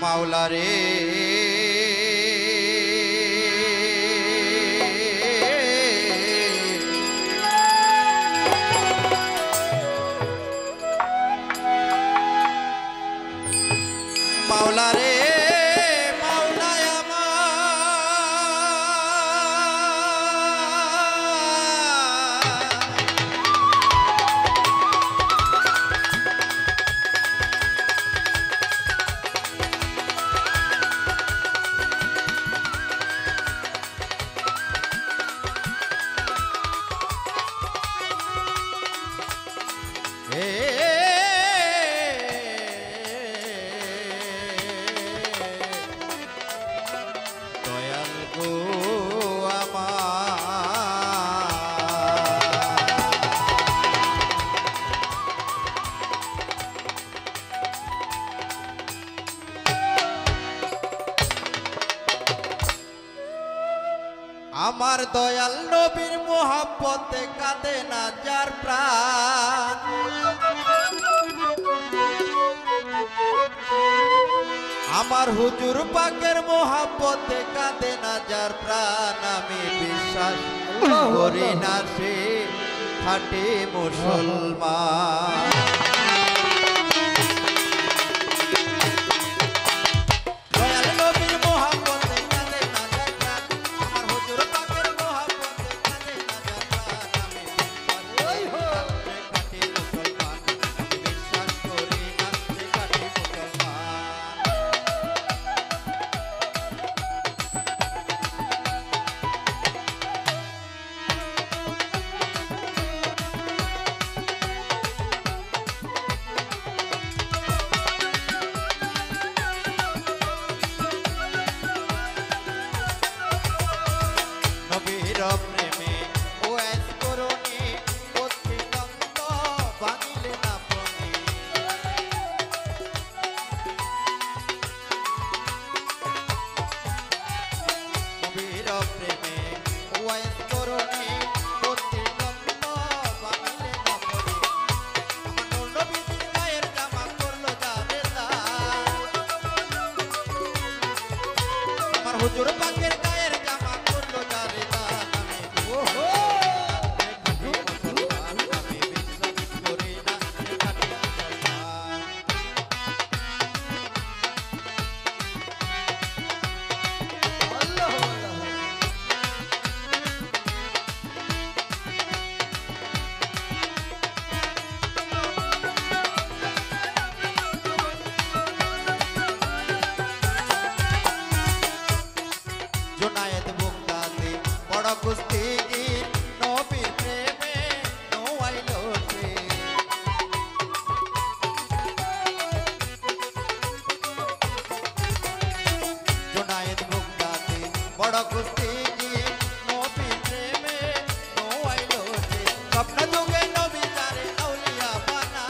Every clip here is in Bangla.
মাওলা রে মাওলা রে দয়াল গো আমার দয়াল নবীর মোহাব্বতে কাঁদে না যার প্রাণ আমার হুজুর পাকের মোহাব্বতে কাঁদে না যার প্রাণ আমি বিশ্বাস করি না সে খাঁটি মুসলমান প্রেমে ওয়াজ করুনি অতিনন্দ বানিলে না প্রণী নবীর প্রেমে ওয়াজ করুনি অতিনন্দ বানিলে না প্রণী আমার নবীর গায়ের জামা করলো যারে দান আমার হুজুর পাকের গায়ের জামা করলো যারে দান জোনায়েত বুকদাতে বড় কুস্তিগীর নবীর প্রেমে নোয়াইলো সে জোনায়েত বুকদাতে বড় কুস্তিগীর নবীর প্রেমে নোয়াইলো সে স্বপ্ন যুগে নবী তারে আউলিয়া বানা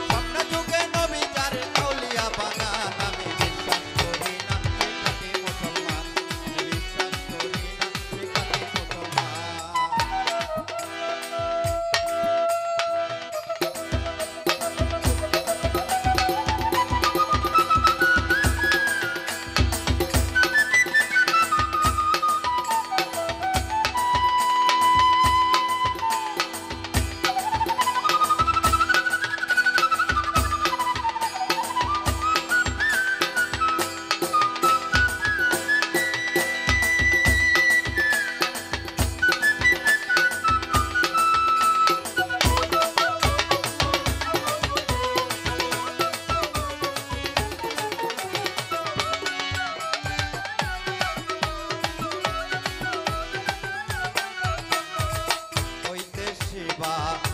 স্বপ্ন যুগে নবী তারে আউলিয়া বানা শিবা